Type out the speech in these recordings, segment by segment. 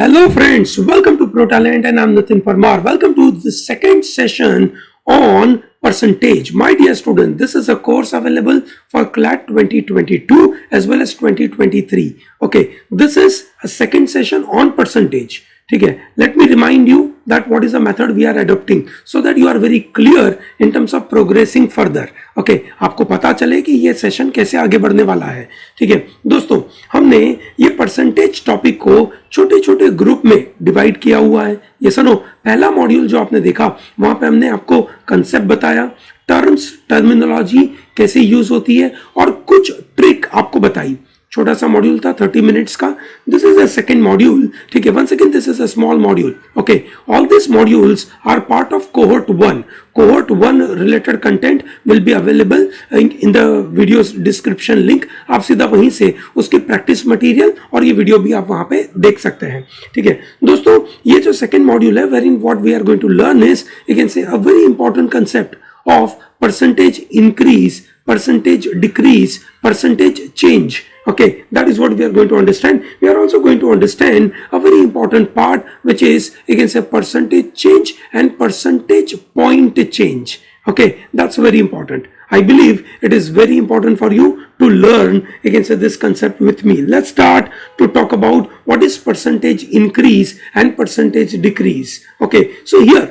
Hello, friends. Welcome to Pro Talent, and I'm Nitin Parmar. Welcome to the second session on percentage. My dear student, this is a course available for CLAT 2022 as well as 2023. Okay, this is a second session on percentage. Okay, let me remind you that what is the method we are adopting so that you are very clear in terms of progressing further. Okay, आपको पता चले कि ये session कैसे आगे बढ़ने वाला है. ठीक है दोस्तों, हमने ये परसेंटेज टॉपिक को छोटे छोटे ग्रुप में डिवाइड किया हुआ है. ये सुनो, पहला मॉड्यूल जो आपने देखा वहां पे हमने आपको कंसेप्ट बताया, टर्म्स टर्मिनोलॉजी कैसे यूज होती है और कुछ ट्रिक आपको बताई. छोटा सा मॉड्यूल था 30 मिनट्स का. This is a second module. ठीक है, once again this is a small module. Okay, all this modules are part of cohort 1. Cohort 1 related content will be available in the video description link. आप सीधा वहीं से उसकी practice material और ये video भी आप वहां पे देख सकते हैं. ठीक है दोस्तों, ये जो सेकेंड मॉड्यूल है, where in what we are going to learn is, you can say a very important concept of percentage increase, percentage decrease, percentage change. Okay, that is what we are going to understand. We are also going to understand a very important part, which is, you can say, percentage change and percentage point change. Okay, that's very important. I believe it is very important for you to learn, you can say, this concept with me. Let's start to talk about what is percentage increase and percentage decrease. Okay, so here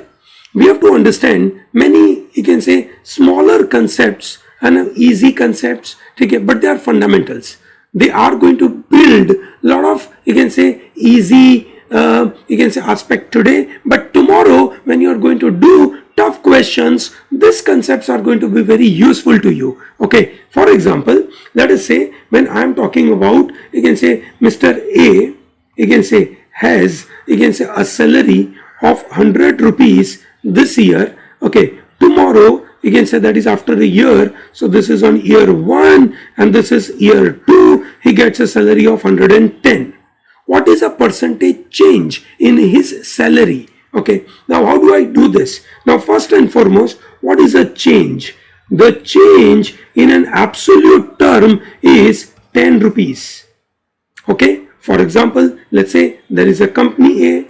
we have to understand many, you can say, smaller concepts and easy concepts. Okay, but they are fundamentals. They are going to build a lot of, you can say, easy you can say aspect today, but tomorrow when you are going to do tough questions, these concepts are going to be very useful to you. Okay, for example, let us say when I am talking about, you can say, Mr. A, you can say, has, you can say, a salary of 100 rupees this year. Okay, tomorrow you can say that is after a year, so this is on year 1 and this is year 2, he gets a salary of 110. What is a percentage change in his salary? Okay, now how do I do this? Now first and foremost, what is a change? The change in an absolute term is 10 rupees. Okay, for example, let's say there is a company A.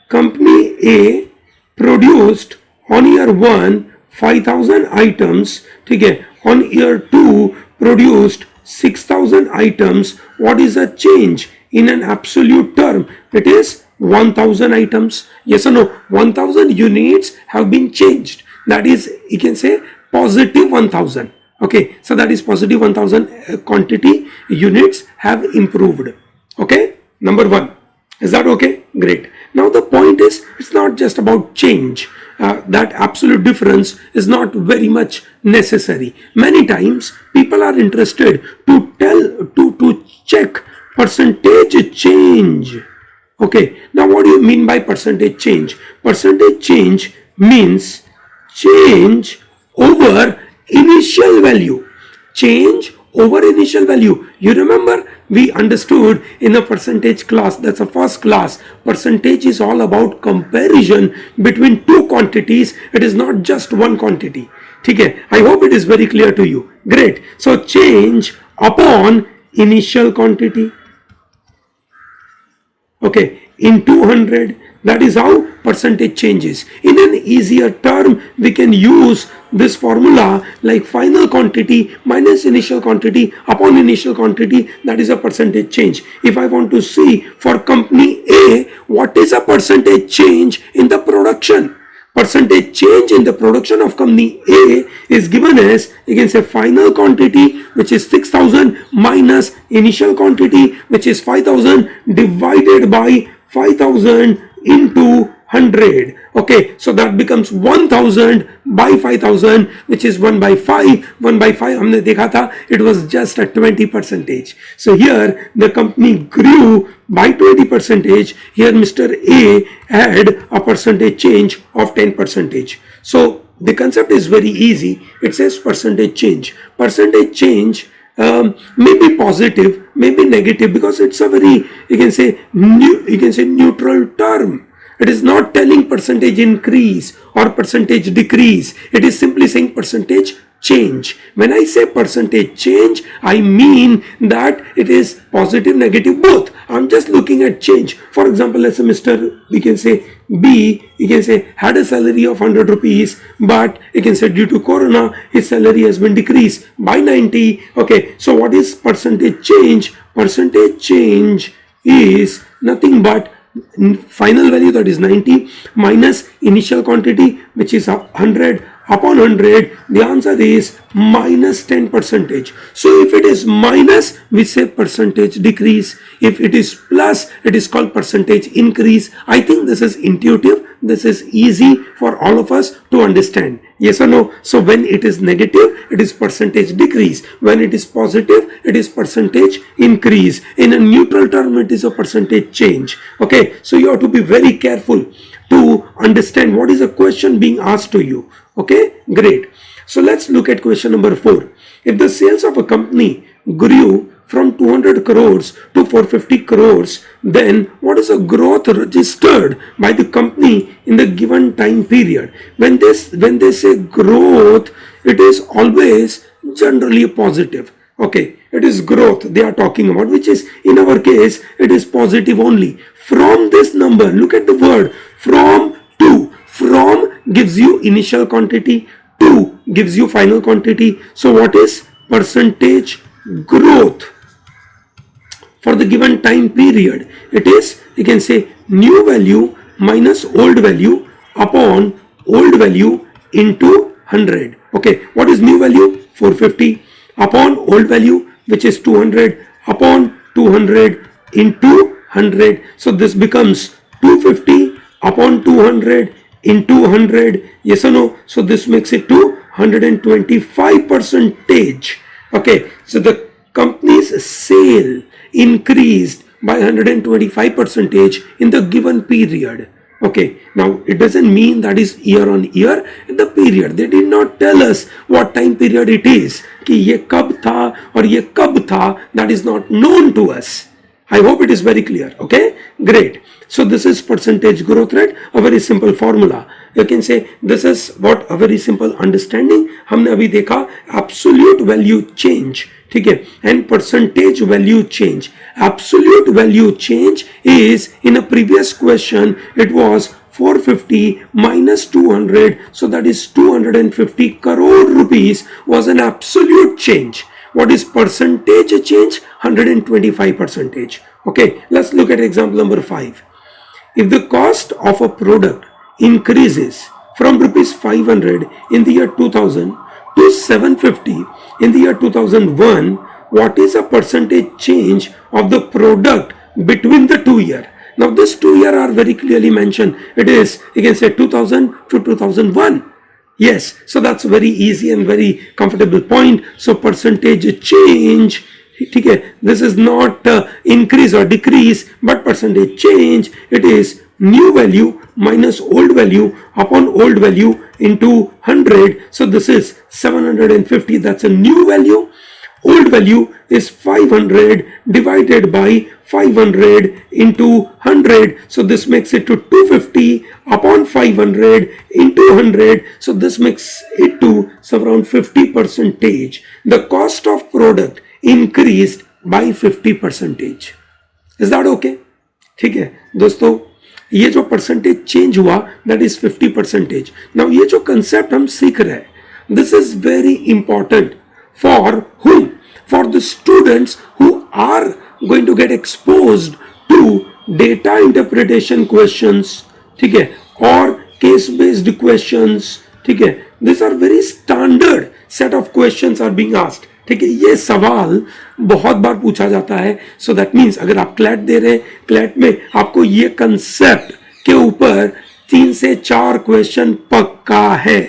Company A produced on year 1 5,000 items. ठीक है, on year 2 produced 6,000 items. What is a change in an absolute term? It is 1,000 items. Yes or no? 1,000 units have been changed. That is, you can say, positive 1,000. Okay, so that is positive 1,000 quantity units have improved. Okay, number 1. Is that okay? Great. Now the point is, it's not just about change. That absolute difference is not very much necessary. Many times people are interested to check percentage change. Okay, now what do you mean by percentage change? Percentage change means change over initial value. Change over initial value. You remember we understood in a percentage class, that's a first class. Percentage is all about comparison between two quantities. It is not just one quantity. Okay, I hope it is very clear to you. Great. So change upon initial quantity. Okay, in 200, that is how percentage changes. In an easier term, we can use this formula like final quantity minus initial quantity upon initial quantity. That is a percentage change. If I want to see for company A, what is a percentage change in the production? Percentage change in the production of company A is given as, you can say, final quantity, which is 6,000 minus initial quantity, which is 5,000, divided by 5,000 into 100. Okay, so that becomes 1,000 by 5,000, which is 1 by 5. 1 by 5 हमने देखा था, it was just a 20%. So here the company grew by 20%. Here Mr. A had a percentage change of 10%. So the concept is very easy. It says percentage change. Percentage change may be positive, may be negative, because it's a very, you can say, neutral term. It is not telling percentage increase or percentage decrease. It is simply saying percentage change. When I say percentage change, I mean that it is positive, negative, both. I'm just looking at change. For example, let's say Mr. we can say B, you can say had a salary of 100 rupees, but you can say due to corona his salary has been decreased by 90. Okay, so what is percentage change? Percentage change is nothing but final value, that is 90, minus initial quantity which is 100 upon 100. The answer is minus 10 percentage. So if it is minus, we say percentage decrease. If it is plus, it is called percentage increase. I think this is intuitive. This is easy for all of us to understand. Yes or no? So when it is negative, it is percentage decrease. When it is positive, it is percentage increase. In a neutral term, it is a percentage change. Okay, so you have to be very careful to understand what is the question being asked to you. Okay, great. So let's look at question number 4. If the sales of a company grew from 200 crores to 450 crores, then what is the growth registered by the company in the given time period? When they say growth, it is always generally positive. Okay, it is growth they are talking about, which is in our case it is positive only. From this number, look at the word from to. From gives you initial quantity, to gives you final quantity. So what is percentage growth for the given time period? It is, you can say, new value minus old value upon old value into 100. Okay, what is new value? 450 upon old value, which is 200, upon 200 into 100. So this becomes 250 upon 200 into 100. Yes or no? So this makes it to 125 percentage. Okay, so the company's sale increased by 125 percentage in the given period. Okay, now it doesn't mean that is year on year. In the period, they did not tell us what time period it is. कि ये कब था और ये कब था, that is not known to us. I hope it is very clear. Okay, great. So this is percentage growth rate, a very simple formula. You can say this is what a very simple understanding. हमने अभी देखा absolute value change, ठीक है, and percentage value change. Absolute value change is, in a previous question, it was 450 minus 200, so that is 250 crore rupees was an absolute change. What is percentage change? 125 percentage. Okay, let's look at example number 5. If the cost of a product increases from rupees 500 in the year 2000 to 750 in the year 2001, what is a percentage change of the product between the 2 years? Now this 2 years are very clearly mentioned. It is, you can say 2000 to 2001. Yes, so that's very easy and very comfortable point. So percentage change, ठीक है, this is not increase or decrease, but percentage change, it is new value minus old value upon old value into 100. So this is 750, that's a new value. Old value is 500 divided by 500 into 100. So this makes it to 250 upon 500 into 100. So this makes it to around 50 percentage. The cost of product increased by 50 percentage. Is that okay? ठीक है दोस्तों, ये जो percentage change हुआ that is 50 percentage. Now ये जो concept हम सीख रहे हैं, this is very important for whom? For the students who are going to get exposed to data interpretation questions, ठीक है, और case based questions, ठीक है. These are very standard set of questions are being asked. ठीक है, ये सवाल बहुत बार पूछा जाता है. सो दैट मीन्स अगर आप क्लैट दे रहे हैं, क्लैट में आपको ये कंसेप्ट के ऊपर 3 से 4 क्वेश्चन पक्का है.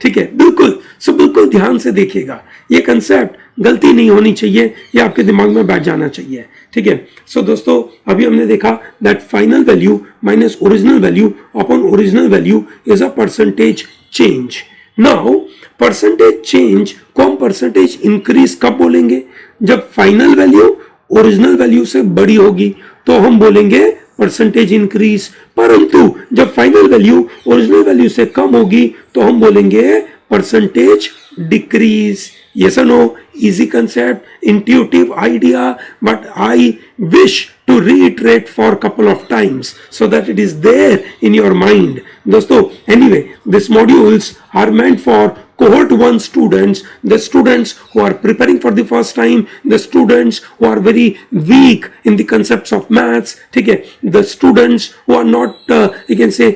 ठीक है, बिल्कुल. सो बिल्कुल ध्यान से देखिएगा, ये कंसेप्ट गलती नहीं होनी चाहिए, ये आपके दिमाग में बैठ जाना चाहिए. ठीक है. सो दोस्तों, अभी हमने देखा that final value minus original value upon original value is a percentage change. Now percentage change को हम परसेंटेज इंक्रीज कब बोलेंगे? जब फाइनल वैल्यू ओरिजिनल वैल्यू से बड़ी होगी तो हम बोलेंगे परसेंटेज इंक्रीज. परंतु जब फाइनल वैल्यू ओरिजिनल वैल्यू से कम होगी तो हम बोलेंगे percentage decrease. Yes or no? Easy concept, intuitive idea, but I wish to reiterate for a couple of times so that it is there in your mind. दोस्तों, anyway, these modules are meant for cohort 1 students, the students who are preparing for the first time, the students who are very weak in the concepts of maths, ठीक है, the students who are not you can say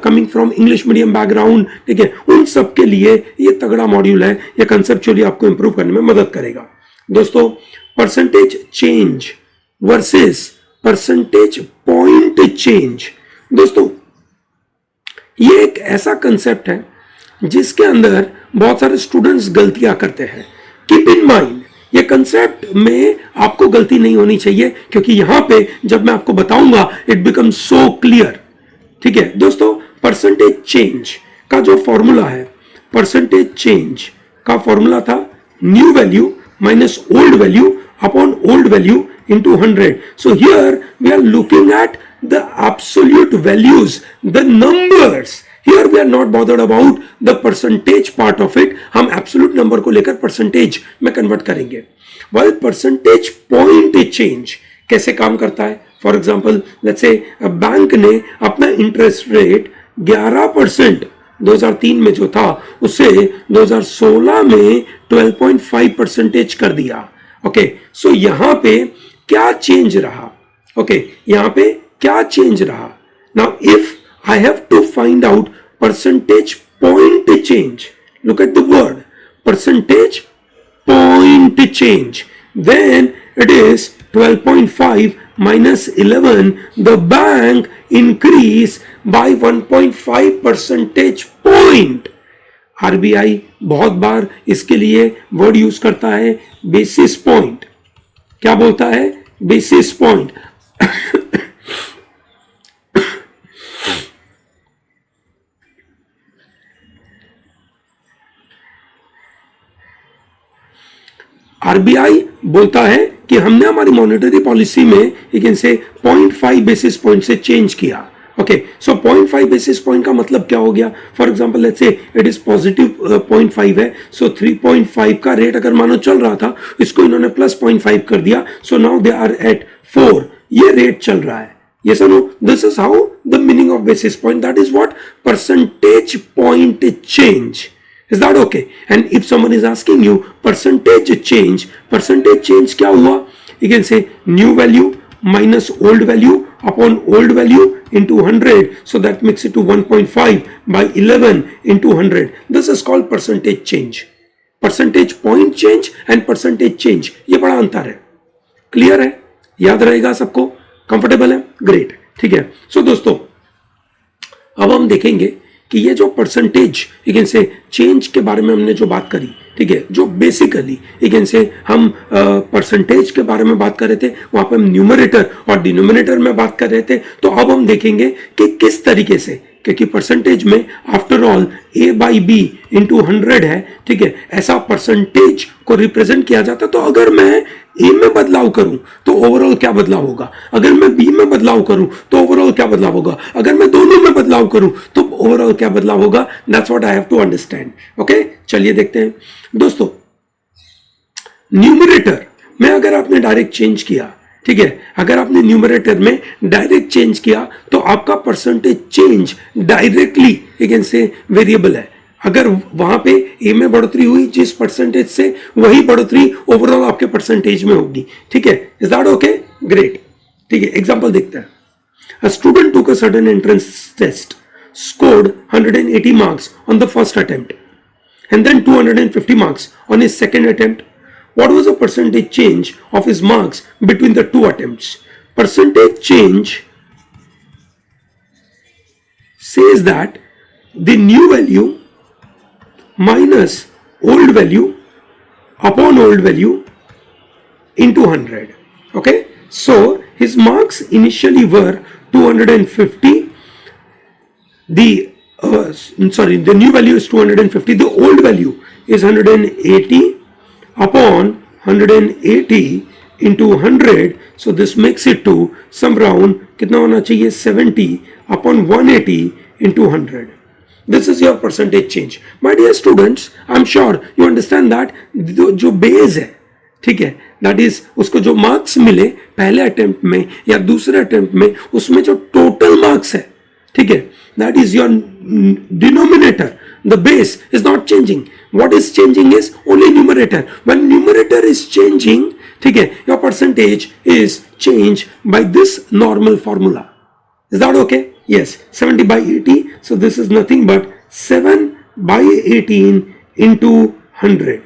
coming from English medium background, ठीक है, उन सब के लिए ये तगड़ा मॉड्यूल है, ये कंसेप्चुअली आपको इंप्रूव करने में मदद करेगा. दोस्तों, percentage change versus percentage point change. दोस्तों, ये एक ऐसा कंसेप्ट है जिसके अंदर बहुत सारे स्टूडेंट्स गलतियां करते हैं. कीप इन माइंड, ये कंसेप्ट में आपको गलती नहीं होनी चाहिए, क्योंकि यहां पे जब मैं आपको बताऊंगा इट बिकम सो क्लियर. ठीक है दोस्तों, परसेंटेज चेंज का जो फॉर्मूला है, परसेंटेज चेंज का फॉर्मूला था new value minus old value upon old value into 100. So here we are looking at the absolute values, the numbers. Here we are not bothered about the percentage part of it. हम absolute number को लेकर percentage में convert करेंगे. While percentage point change कैसे काम करता है? For example, let's say bank ने अपना interest rate 11% 2003 में जो था उससे 2016 में 12.5% कर दिया. ओके, सो यहां पे क्या चेंज रहा? ओके, यहां पे क्या चेंज रहा? Now if I have to find out percentage point change, look at the word percentage point change, then it is 12.5 minus 11. The bank increase by 1.5 percentage point. RBI बहुत बार इसके लिए word use करता है basis point. क्या बोलता है? Basis point. RBI बोलता है कि हमने हमारी मॉनेटरी पॉलिसी में यू कैन से 0.5 बेसिस पॉइंट से चेंज किया. ओके, सो 0.5 बेसिस पॉइंट का मतलब क्या हो गया? For example let's say it is positive 0.5 है, सो 3.5 का रेट अगर मानो चल रहा था, इसको इन्होंने प्लस 0.5 कर दिया, so now they are at 4. ये रेट चल रहा है. Yes or no? This is how the meaning of basis point. That is what percentage point change. Is that okay? And if someone is asking you percentage change क्या हुआ? You can say new value minus old value upon old value into 100. So that makes it to 1.5 by 11 into 100. This is called percentage change. Percentage point change and percentage change. ये बड़ा अंतर है. Clear है? याद रहेगा सबको? Comfortable है? Great. ठीक है. सो दोस्तों, अब हम देखेंगे कि ये जो परसेंटेज यू कैन से चेंज के बारे में हमने जो बात करी, ठीक है, जो बेसिकली यू कैन से हम परसेंटेज के बारे में बात कर रहे थे, वहां पे हम न्यूमरेटर और डिनोमिनेटर में बात कर रहे थे. तो अब हम देखेंगे कि किस तरीके से, क्योंकि परसेंटेज में after all a by B into 100 है, ठीक है, ऐसा परसेंटेज को रिप्रेजेंट किया जाता. तो अगर मैं ए में बदलाव करूं तो ओवरऑल क्या बदलाव होगा? अगर मैं बी में बदलाव करूं तो ओवरऑल क्या बदलाव होगा? अगर मैं दोनों में बदलाव करूं तो ओवरऑल क्या बदलाव होगा? That's what I have to understand. Okay, चलिए देखते हैं. दोस्तों, न्यूमरेटर में अगर आपने डायरेक्ट चेंज किया, ठीक है, अगर आपने न्यूमरेटर में डायरेक्ट चेंज किया तो आपका percentage change directly you can से वेरिएबल है. अगर वहां पे ए में बढ़ोतरी हुई जिस परसेंटेज से, वही बढ़ोतरी ओवरऑल आपके परसेंटेज में होगी. ठीक है, इज दैट ओके? ग्रेट. ठीक है, एग्जांपल देखते हैं. A student took a certain entrance test, scored 180 marks on the first attempt and then 250 marks on his second attempt. What was the percentage change of his marks between the two attempts? Percentage change says that the new value minus old value upon old value into 100. Okay, so his marks initially were 250. The new value is 250. The old value is 180 upon 180 into 100. So this makes it to some round कितना होना चाहिए? 70 upon 180 into 100. This is your percentage change. My dear students, I'm sure you understand that जो base है, ठीक है, that is उसको जो marks मिले पहले अटेम्प्ट में या दूसरे अटेम्प्ट में, उसमें जो टोटल मार्क्स है, ठीक है, that is your denominator. The base is not changing. What is changing is only numerator. When numerator is changing, ठीक है, your percentage is changed by this normal formula. Is that okay? Yes, 70 by 80. So this is nothing but 7 by 18 into 100.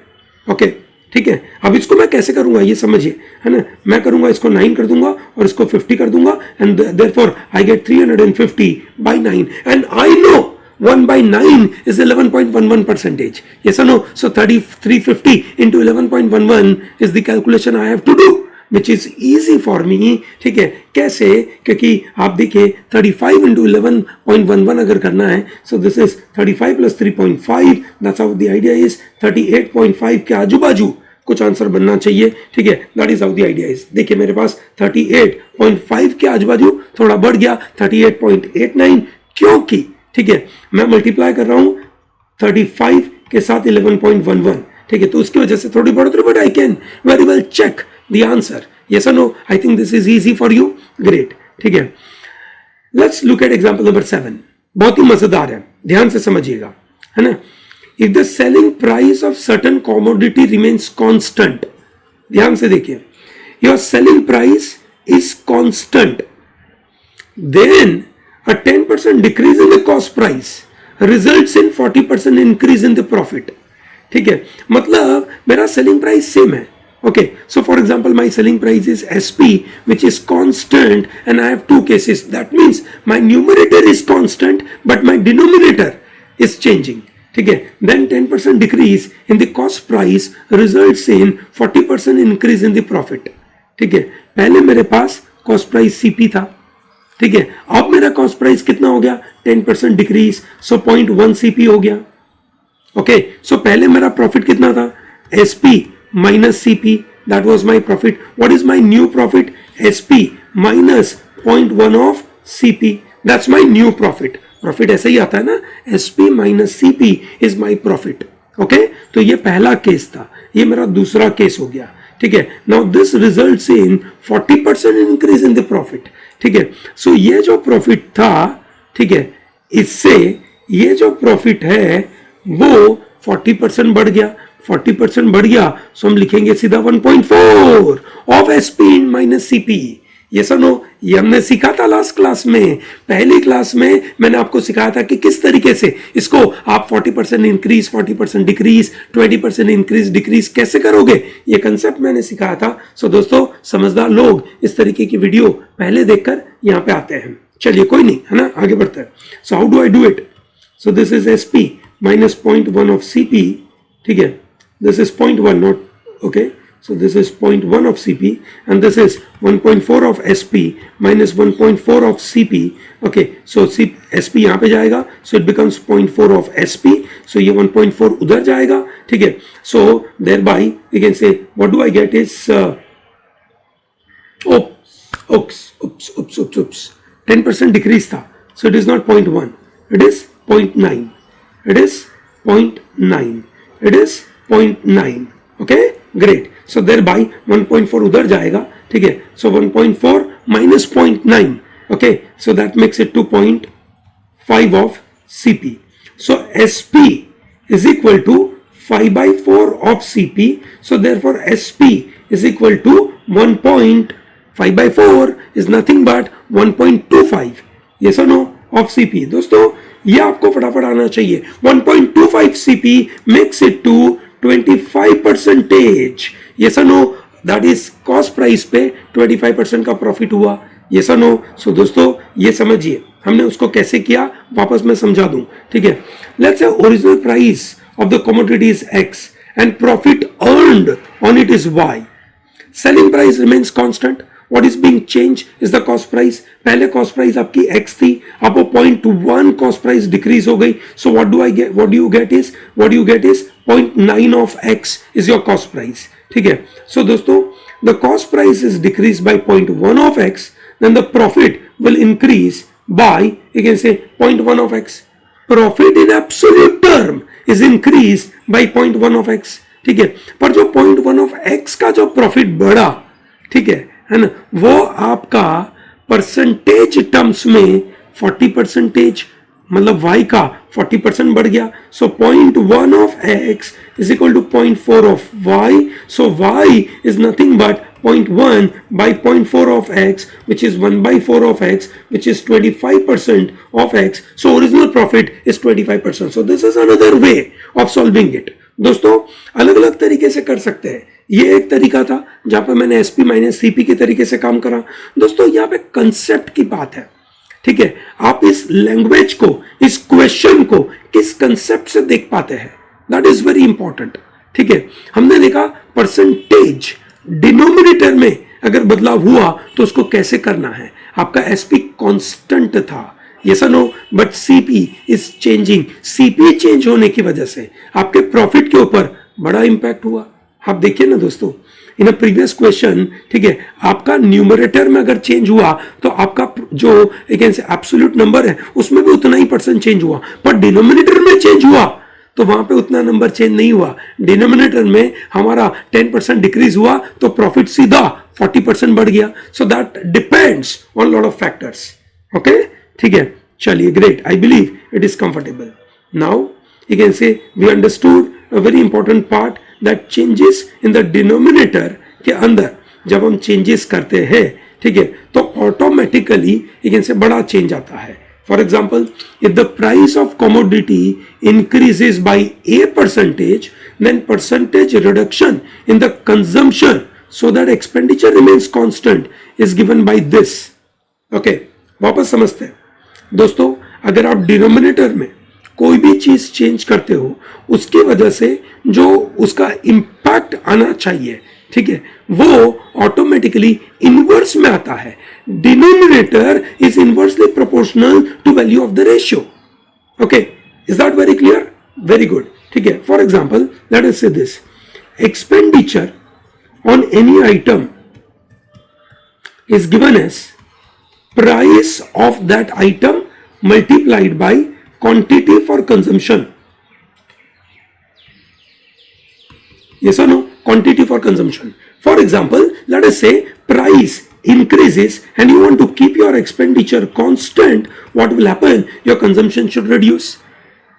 Okay, ठीक है. अब इसको मैं कैसे करूंगा ये समझिए, है ना. मैं करूंगा इसको 9 कर दूंगा और इसको 50 कर दूंगा, and therefore I get 350 by 9, and I know 1 by 9 is 11.11 percentage. Yes or no? So 350 into 11.11 is the calculation I have to do, which is easy for me. ठीक है, कैसे? क्योंकि आप देखिए 35 into 11.11 अगर करना है, so this is 35 plus 3.5. That's how the idea is. 38.5 के आजू बाजू कुछ आंसर बनना चाहिए, ठीक है. That is how the idea is. देखिए मेरे पास 38.5 के आजू बाजू थोड़ा बढ़ गया 38.89, क्योंकि ठीक है मैं मल्टीप्लाई कर रहा हूं 35 के साथ 11.11, ठीक है, तो उसकी वजह से थोड़ी बढ़ोतरी, but I can very well check the answer. Yes और no? I think this is easy for you. Great, ठीक है. Let's look at example number 7. बहुत ही मजेदार है, ध्यान से समझिएगा, है ना. If the selling price of certain commodity remains constant, ध्यान से देखिए, your selling price is constant, then a 10% decrease in the cost price results in 40% increase in the profit. ठीक है, मतलब मेरा selling price same है. Okay, so for example my selling price is SP, which is constant, and I have two cases. That means my numerator is constant but my denominator is changing. ठीक है, then 10% decrease in the cost price results in 40% increase in the profit. ठीक है, पहले मेरे पास cost price CP था, ठीक है, अब मेरा कॉस्ट प्राइस कितना हो गया? 10% डिक्रीज, सो 0.1 CP हो गया. ओके, सो पहले मेरा प्रॉफिट कितना था? SP minus CP, that was my profit. What is my new profit? SP minus 0.1 of CP, that's my new profit. Profit ऐसे ही आता है ना, SP minus CP is my profit. Okay, तो ये पहला केस था, ये मेरा दूसरा केस हो गया. ठीक है, now this results in 40% increase in the profit. ठीक है, सो ये जो प्रॉफिट था, ठीक है, इससे ये जो प्रॉफिट है वो 40% बढ़ गया. 40% बढ़ गया, सो हम लिखेंगे सीधा 1.4 ऑफ एसपी माइनस सीपी. ये सुनो, ये हमने सीखा था लास्ट क्लास में. पहली क्लास में मैंने आपको सिखाया था कि किस तरीके से इसको आप 40% इंक्रीज, 40% डिक्रीज, 20% इंक्रीज डिक्रीज कैसे करोगे, ये कंसेप्ट मैंने सिखाया था. सो दोस्तों, समझदार लोग इस तरीके की वीडियो पहले देखकर यहाँ पे आते हैं. चलिए कोई नहीं, है ना, आगे बढ़ते हैं. So how do I do it? So this is SP minus 0.1 of CP. ठीक है, this is 0.1, not okay, so this is 0.1 of CP and this is 1.4 of SP minus 1.4 of CP. okay, so SP यहाँ पे जाएगा, so it becomes 0.4 of SP, so ये 1.4 उधर जाएगा. ठीक है, so thereby we can say what do I get is oops 10% decrease था, so it is not 0.1, it is 0.9, it is 0.9, it is 0.9. okay, great. so thereby 1.4 उधर जाएगा. ठीक है, so 1.4 minus 0.9. okay, so that makes it 2.5 of CP. so SP is equal to 5 by 4 of CP. so therefore SP is equal to 1.5 by 4 is nothing but 1.25. yes or no, of CP. दोस्तों, ये आपको फटाफट आना चाहिए. 1.25 CP makes it to 25%. yes or no, that is cost price पे 25% का profit हुआ. yes or no. सो दोस्तों, ये समझिए हमने उसको कैसे किया, वापस मैं समझा दूं. ठीक है, let's say original price of the commodity is X and profit earned on it is Y. Selling price remains constant. What is being changed is the cost price. पहले cost price आपकी X थी, अब वो 0.1 cost price decrease हो गई. So what do I get? What do you get is 0.9 of X is your cost price. ठीक है, so दोस्तों, the cost price is decreased by 0.1 of X, then the profit will increase by, you can say 0.1 of X. Profit in absolute term is increase by 0.1 of x, ठीक है, पर जो 0.1 of x का जो profit बढ़ा, ठीक है ना, वो आपका परसेंटेज टर्म्स में 40%, मतलब y का 40% बढ़ गया. So 0.1 of x is equal to 0.4 of y. So y is nothing but 0.1 by 0.4 of x, which is 1 by 4 of x, which is 25% of x. So original profit is 25%. So this is another way of solving it. दोस्तों अलग अलग तरीके से कर सकते हैं. ये एक तरीका था जहां पर मैंने SP माइनस CP के तरीके से काम करा. दोस्तों यहाँ पे कंसेप्ट की बात है, ठीक है, आप इस लैंग्वेज को, इस क्वेश्चन को किस कंसेप्ट से देख पाते हैं, दैट इज वेरी इंपॉर्टेंट. ठीक है, हमने देखा परसेंटेज डिनोमिनेटर में अगर बदलाव हुआ तो उसको कैसे करना है. आपका SP कांस्टेंट था, yes or no, but CP is changing. CP change होने की वजह से आपके प्रॉफिट के ऊपर बड़ा इंपैक्ट हुआ. आप देखिए ना दोस्तों, इन अ प्रीवियस क्वेश्चन, ठीक है, आपका न्यूमरेटर में अगर चेंज हुआ तो आपका जो एक एब्सोल्यूट नंबर है उसमें भी उतना ही परसेंट चेंज हुआ, पर डिनोमिनेटर में चेंज हुआ तो वहां पे उतना नंबर चेंज नहीं हुआ. डिनोमिनेटर में हमारा 10% डिक्रीज हुआ तो प्रॉफिट सीधा 40% बढ़ गया. So that depends on lot of factors. Okay, ठीक है, चलिए, great. I believe it is comfortable. Now you can say we understood a very important part that changes in the denominator के अंदर जब हम चेंजेस करते हैं, ठीक है, तो ऑटोमेटिकली यू कैन से बड़ा चेंज आता है. For example, if the price of commodity increases by a percentage, then percentage reduction in the consumption so that expenditure remains constant is given by this. Okay, वापस समझते हैं. दोस्तों अगर आप डिनोमिनेटर में कोई भी चीज चेंज करते हो उसकी वजह से जो उसका इंपैक्ट आना चाहिए, ठीक है, वो ऑटोमेटिकली इनवर्स में आता है. Denominator is inversely proportional to value of the ratio. Okay, is that very clear? Very good. ठीक है, for example let us say this: expenditure on any item is given as price of that item multiplied by quantity for consumption. Yes or no? Quantity for consumption. For example, let us say price increases and you want to keep your expenditure constant. What will happen? Your consumption should reduce.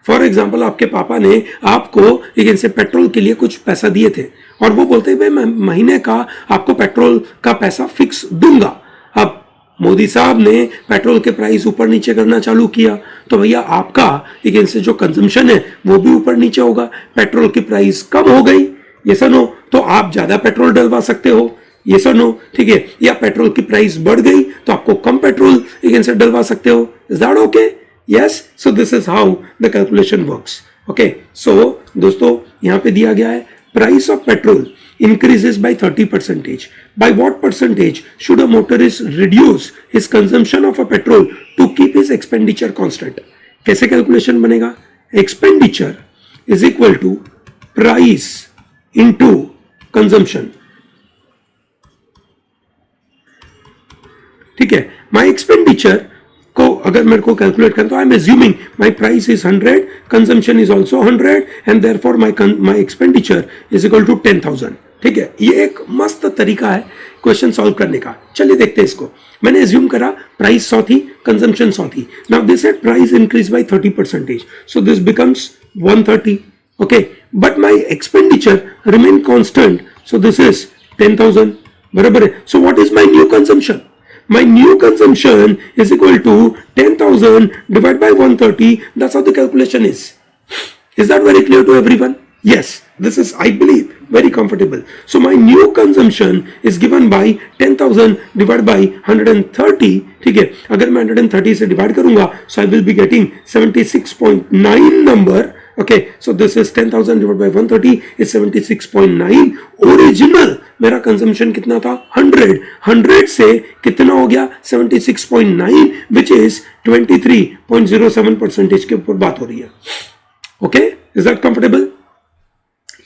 For example, आपके पापा ने आपको एक से petrol के लिए कुछ पैसा दिए थे और वो बोलते हैं भाई मैं महीने का आपको पेट्रोल का पैसा फिक्स दूंगा. अब मोदी साहब ने पेट्रोल के प्राइस ऊपर नीचे करना चालू किया तो भैया आपका एक से जो कंजम्पशन है वो भी ऊपर नीचे होगा. पेट्रोल की प्राइस कम हो गई, ये सर नो, तो आप ज्यादा पेट्रोल डलवा सकते हो, ये सर नो, ठीक है, या पेट्रोल की प्राइस बढ़ गई तो आपको कम पेट्रोल एक से डलवा सकते हो. Is that okay? Yes. So this is how the calculation works. Okay, so दोस्तों यहां पे दिया गया है price of petrol increases by 30%. By what percentage should a motorist reduce his consumption of a petrol to keep his expenditure constant? कैसे calculation बनेगा? Expenditure is equal to price into consumption. ठीक है, my expenditure को अगर मेरे को calculate करना तो I am assuming my price is 100, consumption is also 100 and therefore my expenditure is equal to 10,000. ठीक है, ये एक मस्त तरीका है क्वेश्चन सॉल्व करने का. चलिए देखते हैं इसको. मैंने एज्यूम करा प्राइस 100 थी, कंजम्पशन 100 थी. Now this said price increase by 30%, so this becomes 130. Okay, but my expenditure remain constant, so this is 10,000. बराबर है. So what is my new consumption? My new consumption is equal to 10,000 divided by 130. That's how the calculation is. Is that very clear to everyone? Yes. This is, I believe, very comfortable. So my new consumption is given by 10,000 divided by 130. ठीक है, अगर मैं 130 से divide करूंगा, so I will be getting 76.9 number. Okay, so this is 10,000 divided by 130 is 76.9. Original मेरा consumption कितना था? 100 से कितना हो गया? 76.9, which is 23.07% के ऊपर बात हो रही है. Okay, is that comfortable?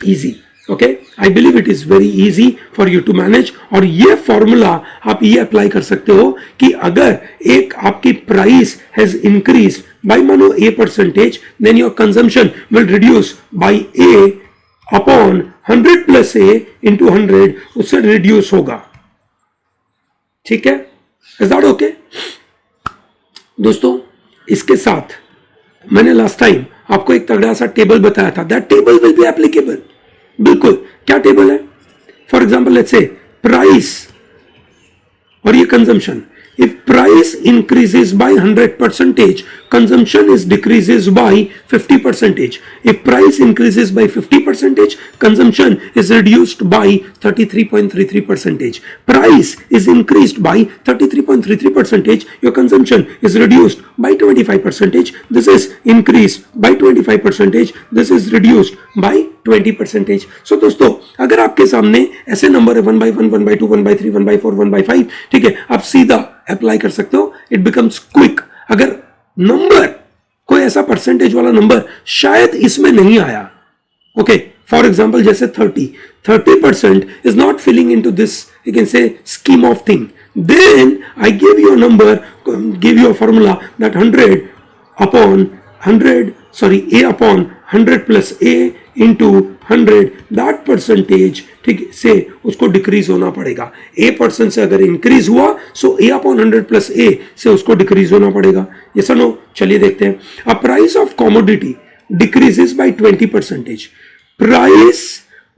Easy. Okay, I believe it is very easy for you to manage. और ये फॉर्मूला आप ये अप्लाई कर सकते हो कि अगर एक आपकी प्राइस हैज इंक्रीज बाय मानो A%, then your consumption will reduce by A upon 100 plus A into 100, उससे रिड्यूस होगा। ठीक है, इज दैट ओके? दोस्तों, इसके साथ मैंने लास्ट टाइम आपको एक तगड़ा सा टेबल बताया था, that table will be applicable. बिल्कुल, क्या टेबल है? For example let's say price और ये consumption. If price increases by 100%, consumption is decreases by 50%. If price increases by 50%, consumption is reduced by 33.33%. Price is increased by 33.33%, your consumption is reduced by 25%. This is increased by 25%. This is reduced by 20%. So दोस्तों, अगर आपके सामने ऐसे number है 1 by 1, 1 by 2, 1 by 3, 1 by 4, 1 by 5, ठीक है, आप सीधा अप्लाई कर सकते हो, इट बिकम्स क्विक। अगर नंबर कोई ऐसा परसेंटेज वाला नंबर शायद इसमें नहीं आया, ओके, फॉर एग्जाम्पल जैसे 30% is not filling in to this, you can say scheme of thing, then I give you a number, give you a formula that 100 upon 100, sorry A upon 100 plus A into 100, that percentage, ठीक से उसको decrease होना पड़ेगा। A% से अगर increase हुआ सो A upon 100 plus A से उसको डिक्रीज होना पड़ेगा। ये सुनो, चलिए देखते हैं। A price of commodity decreases by 20%, price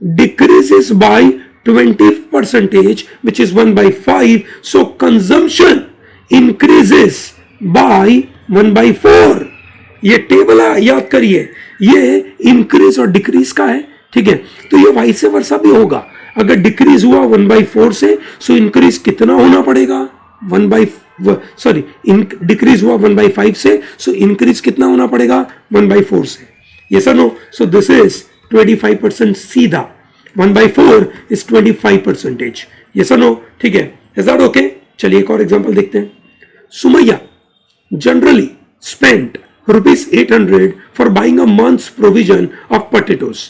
decreases by 20%, which is 1 by 5, so consumption increases by 1 by 4। ये टेबल याद करिए, ये इंक्रीज और डिक्रीज का है, ठीक है, तो ये वाइस वर्सा भी होगा। अगर डिक्रीज हुआ 1 by 4 से, सो इंक्रीज कितना होना पड़ेगा? 1 by, सॉरी, डिक्रीज हुआ 1 by 5 से, सो इंक्रीज कितना होना पड़ेगा? 1 by 4 से। ये sir no, so this is 25% सीधा, 1 by 4 इज 25%। ये सर नो, ठीक है, इज दैट ओके? चलिए एक और एग्जांपल देखते हैं। Sumaiya generally spent ₹800 for buying a month's provision of potatoes.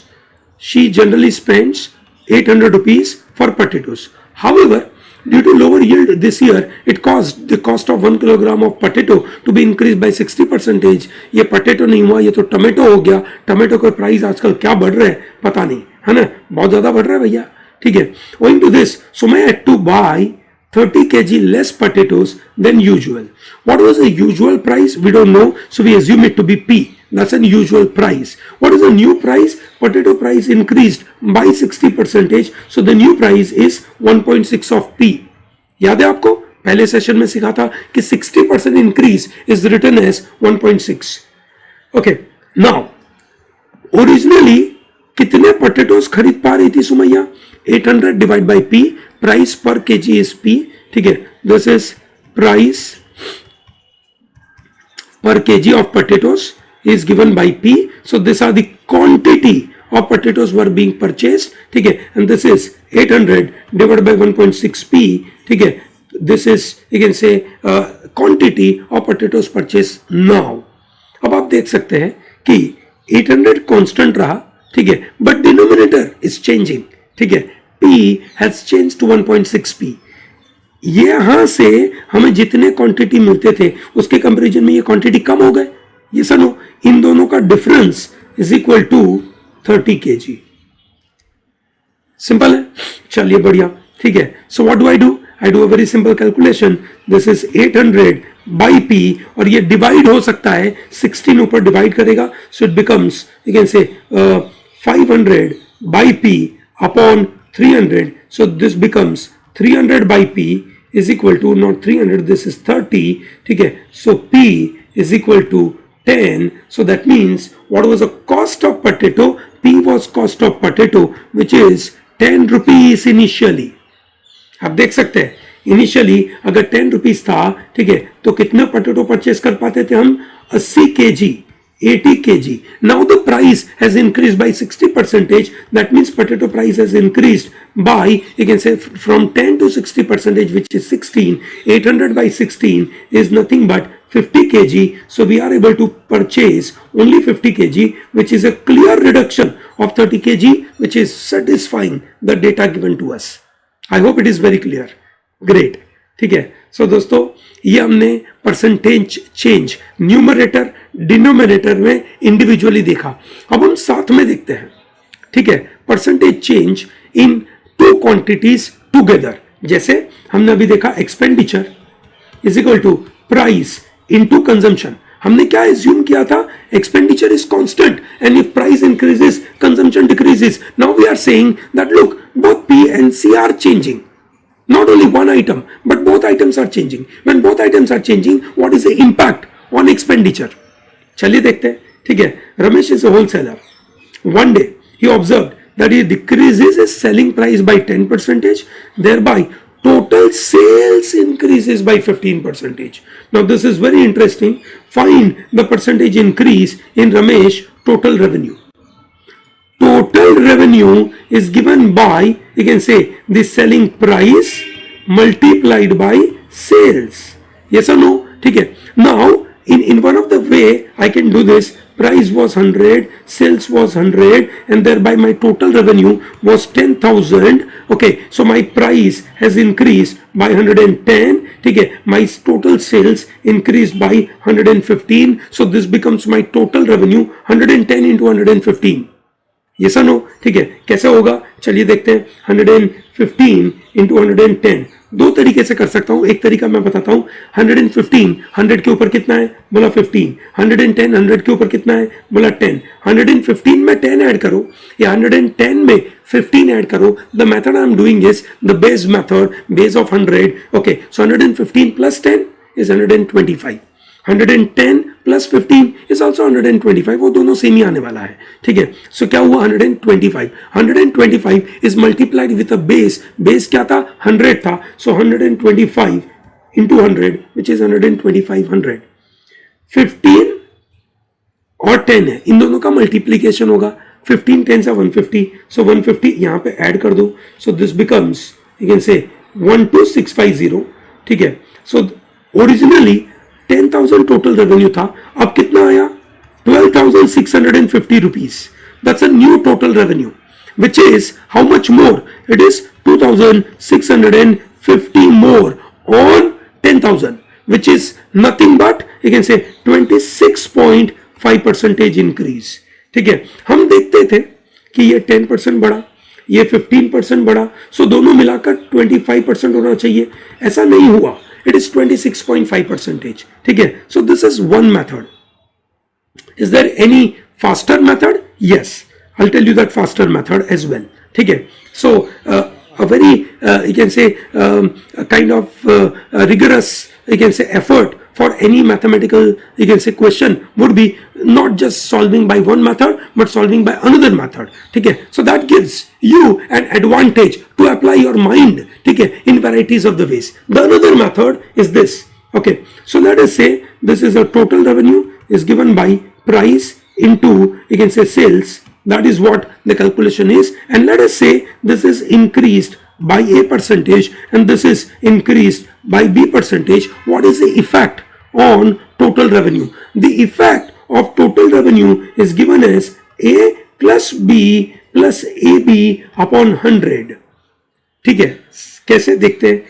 She generally spends 800 rupees for potatoes. However, due to lower yield this year, it caused the cost of 1 kilogram of potato to be increased by 60%. ये potato नहीं हुआ, ये तो tomato हो गया। Tomato का price आजकल क्या बढ़ रहा है पता नहीं, है ना, बहुत ज्यादा बढ़ रहा है भैया, ठीक है। Owing to this, Sumaya had to buy 30 kg less potatoes than usual. What was the usual price? We don't know, so we assume it to be P. That's an usual price. What is the new price? Potato price increased by 60%, so the new price is 1.6 of P. याद है आपको, पहले session में सिखा था कि 60% increase is written as 1.6. Okay, now originally कितने potatoes खरीद पा रही थी Sumaiya? 800 divide by P, price पर केजी इज P, ठीक है, this is price per kg of potatoes is given by P. So these are the quantity of potatoes were being purchased, ठीक है, and this is 800 divided by 1.6 P, ठीक है, this is you can say quantity of potatoes purchased now. अब आप देख सकते हैं कि 800 कांस्टेंट रहा, ठीक है, बट डिनोमिनेटर इज चेंजिंग, ठीक है, P has change to 1.6 P। ये यहां से हमें जितने क्वांटिटी मिलते थे उसके कंपैरिजन में ये क्वांटिटी कम हो गए। ये सुनो, इन दोनों का difference is equal to 30 kg। Simple है, चलिए बढ़िया, ठीक है। So what do? I do a very simple calculation. This is 800 by P, और ये डिवाइड हो सकता है, 16 ऊपर डिवाइड करेगा, so it becomes you can से 500 by P upon 300, so this becomes 300 by P is equal to, not 300, this is 30, ठीक है, so P is equal to 10, so that means what was the cost of potato? P was cost of potato, which is 10 rupees initially. आप देख सकते हैं, initially अगर 10 rupees था, ठीक है, तो कितने पोटैटो परचेस कर पाते थे हम? 80 kg 80 kg. Now the price has increased by 60%. That means potato price has increased by, you can say, from 10 to 60%, which is 16. 800 by 16 is nothing but 50 kg. So we are able to purchase only 50 kg, which is a clear reduction of 30 kg, which is satisfying the data given to us. I hope it is very clear. Great. ठीक है. सो दोस्तों, ये हमने percentage change numerator denominator में individually देखा. अब हम साथ में देखते हैं. ठीक है, percentage change in two quantities together. जैसे हमने अभी देखा expenditure is equal to price into consumption. हमने क्या एज्यूम किया था? Expenditure is constant and if price increases consumption decreases. Now we are saying that look, both P and C are changing. Not only one item, but both items are changing. When both items are changing, what is the impact on expenditure? चलिए देखते हैं. ठीक है, Ramesh is a wholesaler. One day he observed that he decreases his selling price by 10%, thereby total sales increases by 15%. Now this is very interesting. Find the percentage increase in Ramesh total revenue. Total revenue is given by, you can say, the selling price multiplied by sales. Yes or no? ठीक है. Now in one of the way I can do this, price was 100, sales was 100, and thereby my total revenue was 10,000. Okay, so my price has increased by 110. ठीक है, my total sales increased by 115. So this becomes my total revenue 110 into 115. Yes or no? ठीक है, कैसे होगा? चलिए देखते हैं. 115 into 110 दो तरीके से कर सकता हूं. एक तरीका मैं बताता हूं. 115 100 के ऊपर कितना है? बोला 15. 110 100 के ऊपर कितना है? बोला 10. 115 में 10 ऐड करो या 110 में 15 ऐड करो. The method I am doing is the base method, base of 100. Okay, so 115 plus 10 is 125. 110 plus 15 is also 125. वो दोनों सेम ही आने वाला है. ठीक है, सो क्या हुआ? 125. 125 is multiplied with a base. Base क्या था? 100 था. सो 125 इंटू 100 विच इज 125. 100 15 और 10 है, इन दोनों का मल्टीप्लीकेशन होगा. 15 10 से 150. सो 150 यहां पे ऐड कर दो. So this becomes, you can से 12650. ठीक है, सो ओरिजिनली 10,000 टोटल रेवेन्यू था. अब कितना आया? 12,650 rupees. That's a new total revenue, which is how much more? It is 2,650 more on 10,000, which is nothing but, you can say, 26.5% increase. ठीक है, हम देखते थे कि ये 10% बढ़ा, ये 15% बढ़ा, सो दोनों मिलाकर 25% होना चाहिए. ऐसा नहीं हुआ. It is 26.5%. ठीक है, so this is one method. Is there any faster method? Yes, I'll tell you that faster method as well. ठीक है, so a very you can say a kind of rigorous, you can say, effort for any mathematical, you can say, question would be not just solving by one method but solving by another method. ठीक है, so that gives you an advantage to apply your mind, ठीक है, in varieties of the ways. The another method is this. Okay, so let us say this is a total revenue is given by price into, you can say, sales. That is what the calculation is. And let us say this is increased by a percentage and this is increased by b percentage. What is the effect on total revenue? The effect of total revenue is given as a plus b plus ab upon 100. ठीक है, कैसे देखते हैं?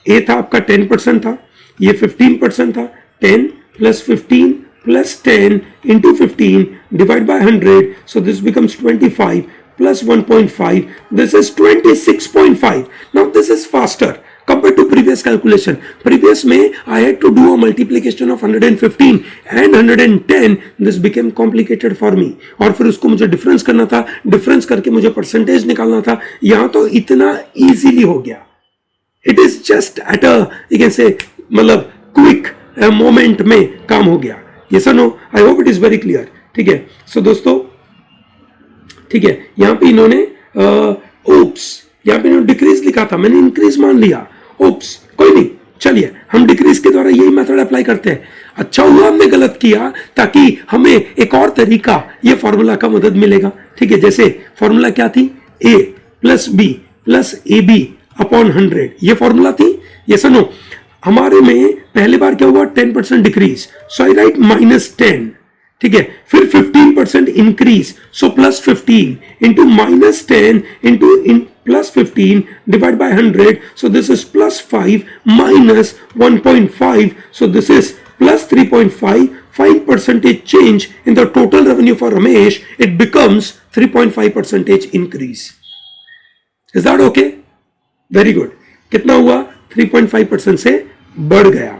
a था आपका 10% था, ये 15% था. 10 plus 15 plus 10 into 15 divided by 100. So this becomes 25 plus 1.5. This is 26.5. Now this is faster compared to previous calculation. Previous में I had to do a multiplication of 115 and 110. This became complicated for me. और फिर उसको मुझे difference करना था, difference करके मुझे percentage निकालना था. यहाँ तो इतना इजीली हो गया. It is just at a, you can say, मतलब क्विक मोमेंट में काम हो गया. Yes or no? I hope it is very clear. ठीक है, सो दोस्तों, ठीक है, यहाँ पे इन्होंने ओप्स, यहाँ पे इन्होंने डिक्रीज लिखा था, मैंने इंक्रीज मान लिया. ओप्स, कोई नहीं, चलिए हम डिक्रीज के द्वारा यही मेथड अप्लाई करते हैं। अच्छा हुआ हमने गलत किया, ताकि हमें एक और तरीका ये फॉर्मूला का मदद मिलेगा। ठीक है, जैसे फॉर्मूला क्या थी, a plus B plus A B upon 100, ये फॉर्मूला थी। ये सुनो, हमारे में पहले बार क्या हुआ, 10% डिक्रीज, सो आई राइट -10। ठीक है, फिर 15% increase, so +15 into -10 into plus 15 divided by 100, so this is +5 minus 1.5, so this is +3.5. 5% change in the total revenue for Ramesh, it becomes 3.5% increase. Is that okay? Very good. कितना हुआ, 3.5% से बढ़ गया।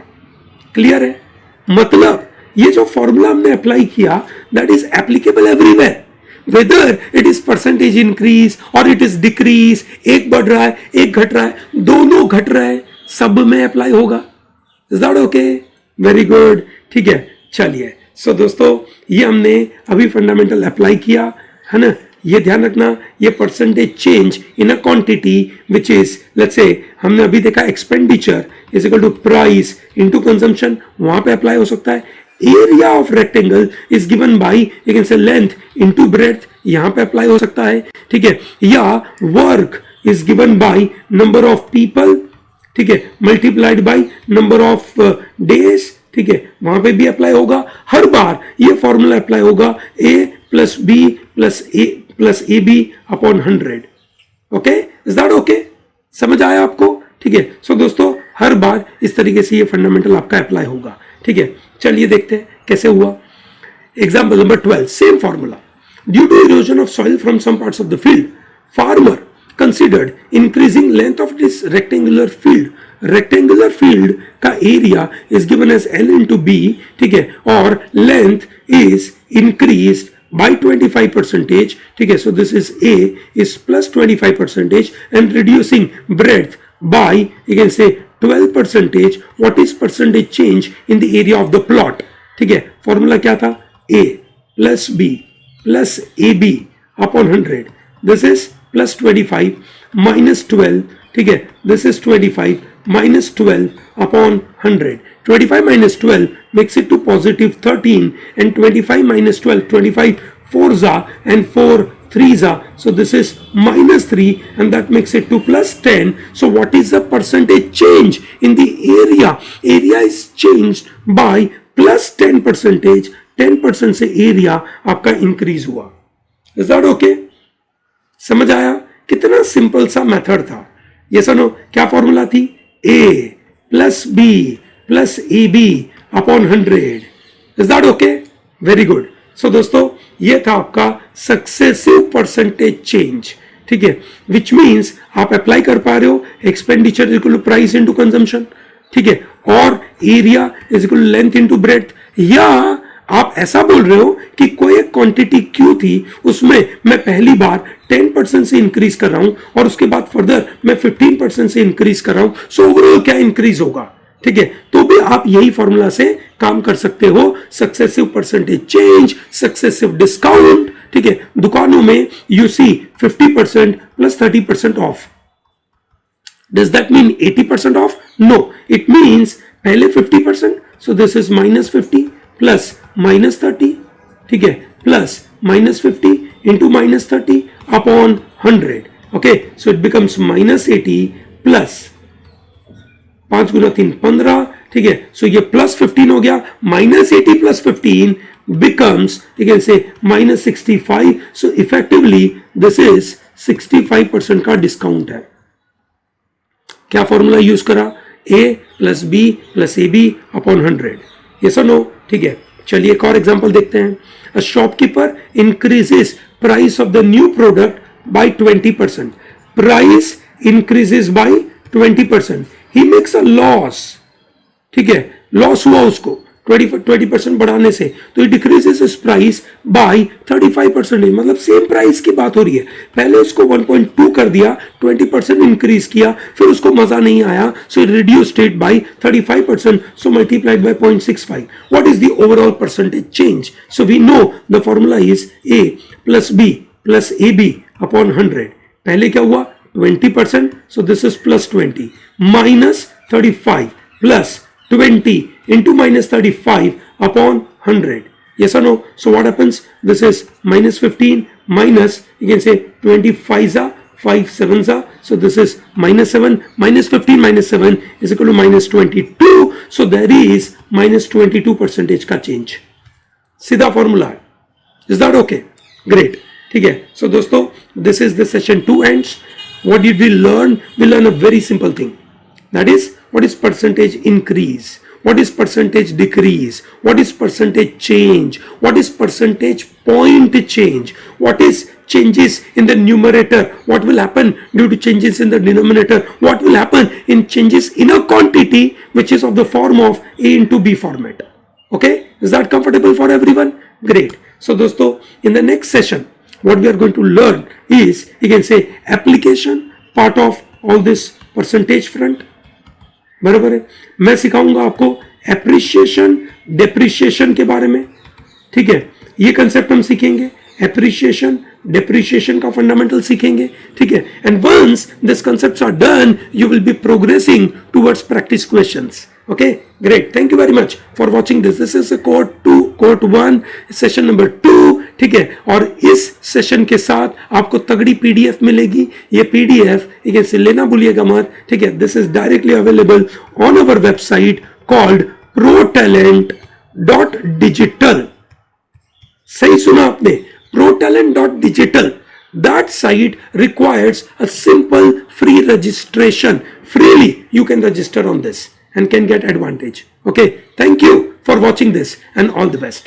Clear है? मतलब ये जो फॉर्मूला हमने अप्लाई किया, that is applicable everywhere. Whether it is percentage increase or it is decrease, एक बढ़ रहा है एक घट रहा है, दोनों घट रहा है, सब में अप्लाई होगा। Is that okay? Very good. ठीक है, चलिए। सो दोस्तों, ये हमने अभी फंडामेंटल अप्लाई किया है ना। ये ध्यान रखना, ये percentage change in a quantity which is, let's say हमने अभी देखा expenditure is equal to price into consumption, वहां पे अप्लाई हो सकता है। Area of rectangle is given by, you can say length into breadth, यहां पे अप्लाई हो सकता है। ठीक है, या work is given by number of people, ठीक है, multiplied by number of days, ठीक है, वहां पे भी अप्लाई होगा। हर बार ये फॉर्मूला अप्लाई होगा, a plus B plus A B upon 100। Okay, is that okay? समझ आया आपको? ठीक है। सो दोस्तों, हर बार इस तरीके से ये फंडामेंटल आपका अप्लाई होगा। ठीक है, चलिए देखते हैं कैसे हुआ। Example number 12, same formula. Due to erosion of soil from some parts of the field, farmer considered increasing length of this rectangular field. Rectangular field का area is given as L into B, ठीक है, और length is increased by 25%, ठीक है, so this is A is plus 25% and reducing breadth by, you can say 12%. What is percentage change in the area of the plot? ठीक है, formula क्या था, A plus B plus AB upon 100. This is plus 25 minus 12, ठीक है, this is 25 minus 12 upon 100. 25 minus 12 makes it to positive 13, and 25 minus 12, 25 4s are and 4 3s are, so this is minus 3, and that makes it to plus 10. So what is the percentage change in the area? Area is changed by plus 10%. 10% से area आपका increase हुआ। Is that okay? समझ आया? कितना simple सा method था ये। सुनो, क्या फॉर्मूला थी, a plus B plus A B upon 100। Is that okay? Very good. So दोस्तों, ये था आपका सक्सेसिव परसेंटेज चेंज, ठीक है, विच मीन्स आप अप्लाई कर पा रहे हो expenditure is equal to price into consumption, ठीक है, और area is equal to length into breadth. या आप ऐसा बोल रहे हो कि कोई एक क्वांटिटी क्यू थी, उसमें मैं पहली बार 10% से इंक्रीज कर रहा हूं और उसके बाद फर्दर मैं 15% से इंक्रीज कर रहा हूं, सो ओवरऑल क्या इंक्रीज होगा, ठीक है, तो भी आप यही फॉर्मूला से काम कर सकते हो। Successive percentage change, successive discount, ठीक है, दुकानों में you see 50% plus 30% off. Does that mean 80% off? No, it means पहले 50%, सो दिस इज -50 प्लस -30, ठीक है, plus -50 into -30 upon 100, okay, so it becomes -80 plus 5 गुना 3 15, ठीक है, सो ये प्लस 15 हो गया, -80 plus 15 becomes, you can say, -65, so effectively this is 65% का discount है। क्या फॉर्मूला यूज करा, a plus B plus A B upon 100, yes और नो, ठीक है। चलिए एक और एग्जांपल देखते हैं। A shopkeeper increases price of the new product by 20%, price increases by 20%, he makes a loss, ठीक है, लॉस हुआ उसको 20% बढ़ाने से, तो it decreases its price by 35%, मतलब सेम प्राइस की बात हो रही है, पहले उसको 1.2 कर दिया, 20% इंक्रीज किया, फिर उसको मजा नहीं आया, so it reduced it by 35%, so multiplied by 0.65। What is the overall percentage change? So we know the formula is a plus B plus A B upon 100। पहले क्या हुआ, 20%, so this is plus 20 minus 35, plus 20 into minus 35 upon 100. Yes or no? So what happens? This is minus 15 minus, you can say 25 are 5 7s are, so this is minus 7, minus 15 minus 7 is equal to minus 22. So there is minus 22 percentage का change. सीधा formula है. Is that okay? Great. ठीक है. So दोस्तों, this is the session 2 ends. What did we learn? We learn a very simple thing. That is, what is percentage increase? What is percentage decrease? What is percentage change? What is percentage point change? What is changes in the numerator? What will happen due to changes in the denominator? What will happen in changes in a quantity which is of the form of A into B format? Okay, is that comfortable for everyone? Great. So दोस्तों, in the next session, what we are going to learn is, you can say, application part of all this percentage front. बराबर है. मैं सिखाऊंगा आपको appreciation depreciation के बारे में. ठीक है, ये कंसेप्ट हम सीखेंगे. एप्रिसिएशन डेप्रिसिएशन का फंडामेंटल सीखेंगे. ठीक है, and once this concepts are done, you will be progressing towards practice questions. Okay, great. Thank you very much for watching this. This is a court 1 session number 2. ठीक है, और इस session के साथ आपको तगड़ी पीडीएफ मिलेगी. ये पीडीएफ ठीक है लेना भूलिएगा मत. ठीक है, this is directly available on our website called protalent.digital. सही सुना आपने, protalent.digital. That site requires a simple free registration. Freely you can register on this and can get advantage. Okay, thank you for watching this and all the best.